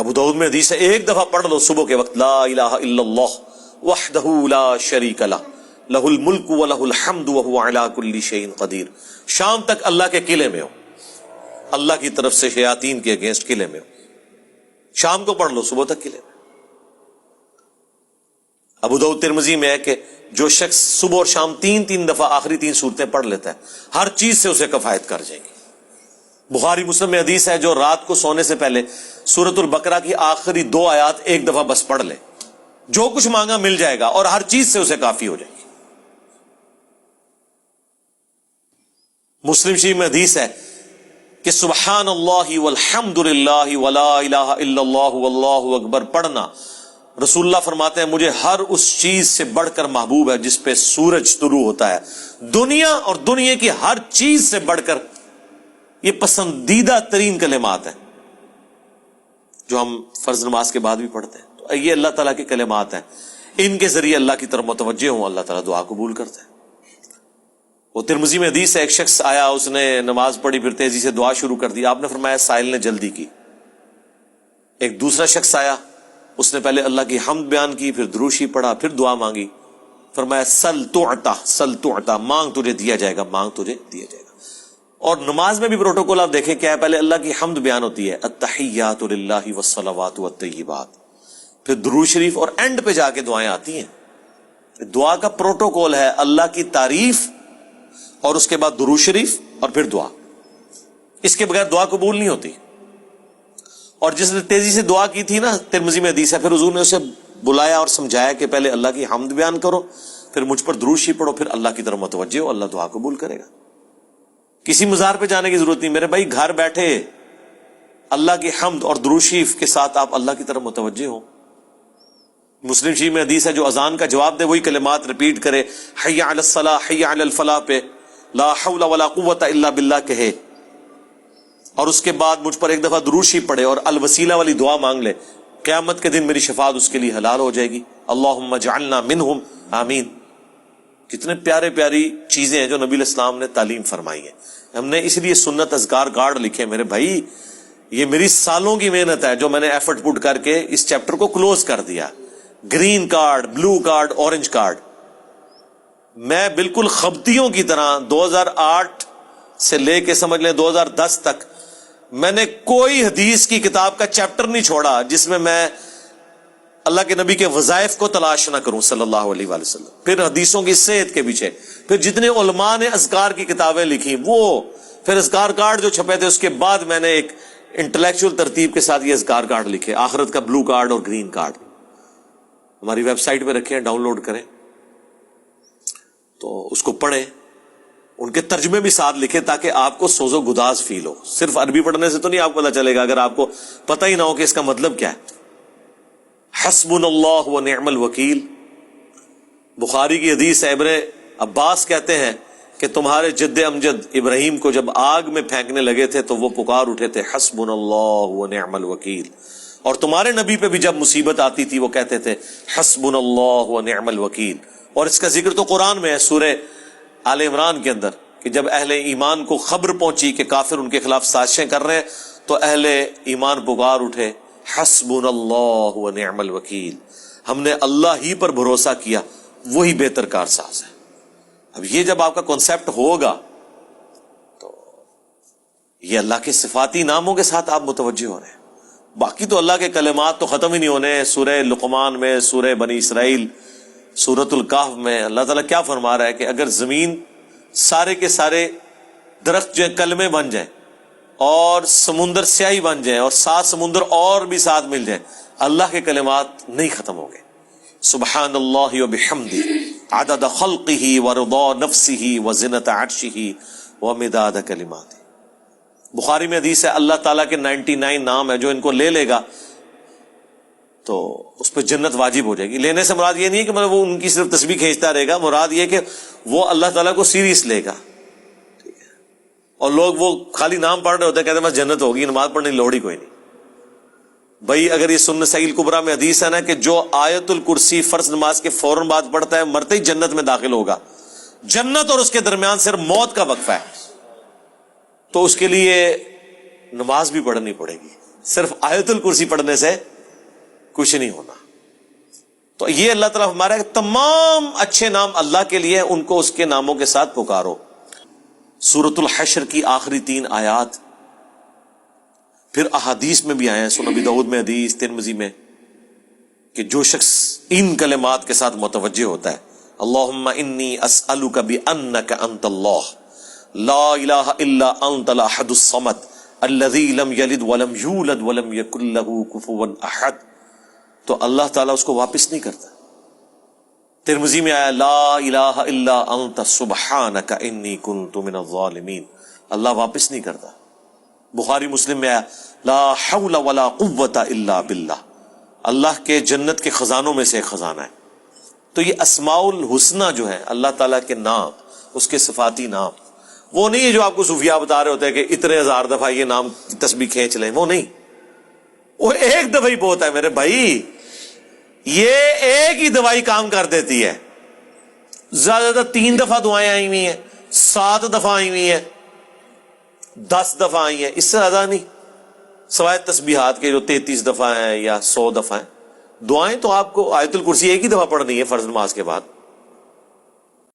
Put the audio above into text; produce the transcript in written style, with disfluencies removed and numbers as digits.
ابو داؤد میں حدیث ہے ایک دفعہ پڑھ لو صبح کے وقت، لا الہ الا اللہ وحدہ لا شریک لہ لہ الملک ولہ الحمد وہو علی کل شیء قدیر، شام تک اللہ کے قلعے میں ہو، اللہ کی طرف سے شیاطین کے اگینسٹ قلعے میں ہو، شام کو پڑھ لو صبح تک قلعے میں۔ ابو داؤد ترمذی میں ہے کہ جو شخص صبح اور شام تین دفعہ آخری 3 سورتیں پڑھ لیتا ہے ہر چیز سے اسے کفایت کر جائیں گی۔ بخاری مسلم میں حدیث ہے جو رات کو سونے سے پہلے سورۃ البقرہ کی آخری 2 آیات ایک دفعہ بس پڑھ لے، جو کچھ مانگا مل جائے گا اور ہر چیز سے اسے کافی ہو جائے گی۔ مسلم شریف میں حدیث ہے کہ سبحان اللہ والحمد للہ ولا الہ الا اللہ واللہ اکبر پڑھنا، رسول اللہ فرماتے ہیں مجھے ہر اس چیز سے بڑھ کر محبوب ہے جس پہ سورج طلوع ہوتا ہے، دنیا اور دنیا کی ہر چیز سے بڑھ کر یہ پسندیدہ ترین کلمات ہیں جو ہم فرض نماز کے بعد بھی پڑھتے ہیں۔ تو یہ اللہ تعالیٰ کے کلمات ہیں، ان کے ذریعے اللہ کی طرف متوجہ ہوں، اللہ تعالیٰ دعا قبول کرتا ہے۔ وہ ترمذی میں حدیث ہے ایک شخص آیا، اس نے نماز پڑھی، پھر تیزی سے دعا شروع کر دی، آپ نے فرمایا سائل نے جلدی کی۔ ایک دوسرا شخص آیا، اس نے پہلے اللہ کی حمد بیان کی، پھر دروشی پڑھا، پھر دعا مانگی، فرمایا سل تعطا، سل تعطا، مانگ تجھے دیا جائے گا، مانگ تجھے دیا جائے گا۔ اور نماز میں بھی پروٹوکول آپ دیکھیں کیا ہے، پہلے اللہ کی حمد بیان ہوتی ہے، التحیات للہ والصلوات والطیبات، پھر درود شریف، اور اینڈ پہ جا کے دعائیں آتی ہیں۔ دعا کا پروٹوکول ہے اللہ کی تعریف اور اس کے بعد درود شریف اور پھر دعا، اس کے بغیر دعا قبول نہیں ہوتی۔ اور جس نے تیزی سے دعا کی تھی نا، ترمذی میں حدیث ہے، پھر حضور نے اسے بلایا اور سمجھایا کہ پہلے اللہ کی حمد بیان کرو، پھر مجھ پر درود شریف پڑھو، پھر اللہ کی طرف متوجہ ہو، اللہ دعا قبول کرے گا۔ کسی مزار پہ جانے کی ضرورت نہیں میرے بھائی، گھر بیٹھے اللہ کی حمد اور درود شریف کے ساتھ آپ اللہ کی طرف متوجہ ہوں۔ مسلم شریف میں حدیث ہے جو اذان کا جواب دے وہی کلمات ریپیٹ کرے، حی علی الصلاح حی علی الفلاح پہ لا حول ولا قوت الا باللہ کہے، اور اس کے بعد مجھ پر ایک دفعہ درود شریف پڑھے اور الوسیلہ والی دعا مانگ لے، قیامت کے دن میری شفاعت اس کے لیے حلال ہو جائے گی، اللہم اجعلنا منہم آمین۔ کتنے پیارے پیاری چیزیں ہیں جو نبی علیہ السلام نے تعلیم فرمائی ہیں۔ ہم نے اس لیے سنت اذکار کارڈ لکھے میرے بھائی، یہ میری سالوں کی محنت ہے جو میں نے ایفرٹ پٹ کر کے اس چیپٹر کو کلوز کر دیا۔ Green card, blue card, orange card, میں بالکل خبتیوں کی طرح 2008 سے لے کے سمجھ لیں 2010 تک میں نے کوئی حدیث کی کتاب کا چیپٹر نہیں چھوڑا جس میں میں اللہ کے نبی کے وظائف کو تلاش نہ کروں صلی اللہ علیہ وآلہ وسلم، پھر حدیثوں کی صحت کے پیچھے، پھر جتنے علماء نے اذکار کی کتابیں لکھی وہ، پھر اذکار کارڈ جو چھپے تھے، اس کے بعد میں نے ایک انٹلیکچوئل ترتیب کے ساتھ یہ اذکار کارڈ لکھے، آخرت کا بلو کارڈ اور گرین کارڈ، ہماری ویب سائٹ پہ رکھے ہیں، ڈاؤن لوڈ کریں تو اس کو پڑھیں، ان کے ترجمے بھی ساتھ لکھیں تاکہ آپ کو سوز و گداز فیل ہو۔ صرف عربی پڑھنے سے تو نہیں آپ کو پتہ چلے گا اگر آپ کو پتہ ہی نہ ہو کہ اس کا مطلب کیا ہے۔ حسبنا اللہ و نعم الوکیل، بخاری کی حدیث ہے، ابن عباس کہتے ہیں کہ تمہارے جد امجد ابراہیم کو جب آگ میں پھینکنے لگے تھے تو وہ پکار اٹھے تھے حسبنا اللہ و نعم الوکیل، اور تمہارے نبی پہ بھی جب مصیبت آتی تھی وہ کہتے تھے حسبنا اللہ و نعم الوکیل۔ اور اس کا ذکر تو قرآن میں ہے سورہ آل عمران کے اندر کہ جب اہل ایمان کو خبر پہنچی کہ کافر ان کے خلاف سازشیں کر رہے ہیں تو اہل ایمان پکار اٹھے حسبنا اللہ و نعم الوکیل، ہم نے اللہ ہی پر بھروسہ کیا، وہی بہتر کارساز ہے۔ اب یہ جب آپ کا کنسیپٹ ہوگا تو یہ اللہ کے صفاتی ناموں کے ساتھ آپ متوجہ ہو رہے ہیں۔ باقی تو اللہ کے کلمات تو ختم ہی نہیں ہونے۔ سورہ لقمان میں، سورہ بنی اسرائیل، سورۃ الکہف میں اللہ تعالیٰ کیا فرما رہا ہے کہ اگر زمین سارے کے سارے درخت جو ہیں کلمے بن جائیں اور سمندر سیاہی بن جائیں اور 7 سمندر اور بھی ساتھ مل جائیں، اللہ کے کلمات نہیں ختم ہوں گے۔ سبحان اللہ و بحمدہ عدد خلقہ ورضا نفسہ وزنۃ عرشہ ومداد کلماتہ۔ بخاری میں حدیث ہے اللہ تعالیٰ کے 99 نام ہے، جو ان کو لے لے گا تو اس پہ جنت واجب ہو جائے گی۔ لینے سے مراد یہ نہیں ہے کہ وہ ان کی صرف تسبیح کھینچتا رہے گا، مراد یہ کہ وہ اللہ تعالیٰ کو سیریس لے گا، ٹھیک ہے۔ اور لوگ وہ خالی نام پڑھ رہے ہوتے ہیں، کہتے ہیں بس جنت ہوگی، نماز پڑھنے کی لوڑ ہی کوئی نہیں۔ بھائی اگر یہ سنن سعید کبریٰ میں حدیث ہے نا کہ جو آیت الکرسی فرض نماز کے فوراً بعد پڑھتا ہے مرتے ہی جنت میں داخل ہوگا، جنت اور اس کے درمیان صرف موت کا وقفہ ہے، تو اس کے لیے نماز بھی پڑھنی پڑے گی۔ صرف آیت الکرسی پڑھنے سے کچھ نہیں ہونا. تو یہ اللہ تعالیٰ ہمارا تمام اچھے نام اللہ کے لیے، ان کو اس کے ناموں کے ساتھ پکارو. سورۃ الحشر کی آخری 3 آیات پھر احادیث میں بھی آئے ہیں، سنن ابی داؤد میں حدیث، ترمذی میں، کہ جو شخص ان کلمات کے ساتھ متوجہ ہوتا ہے، اللہم انی اسألک بانک انت اللہ لا الہ الا انت الاحد الصمد الذی لم یلد ولم یولد ولم یکن لہ کفوا احد، تو اللہ تعالیٰ اس کو واپس نہیں کرتا. ترمذی میں آیا لا الہ الا انت سبحانک انی کنت من الظالمین، اللہ واپس نہیں کرتا. بخاری مسلم میں آیا لا حول ولا قوت الا باللہ، اللہ کے جنت کے خزانوں میں سے ایک خزانہ ہے. تو یہ اسماء الحسنہ جو ہے اللہ تعالیٰ کے نام، اس کے صفاتی نام، وہ نہیں ہے جو آپ کو صوفیاء بتا رہے ہوتے ہیں کہ اتنے ہزار دفعہ یہ نام تسبیح کھینچ لیں، وہ نہیں، وہ ایک دفعہ ہی بہت ہے میرے بھائی. یہ ایک ہی دوائی کام کر دیتی ہے. زیادہ تر 3 دفعہ دعائیں آئی ہوئی ہیں، 7 دفعہ آئی ہوئی ہیں، 10 دفعہ آئی ہیں، اس سے زیادہ نہیں، سوائے تسبیحات کے جو 33 دفعہ ہیں یا 100 دفعہ ہیں. دعائیں تو آپ کو آیت الکرسی ایک ہی دفعہ پڑھنی ہے فرض نماز کے بعد.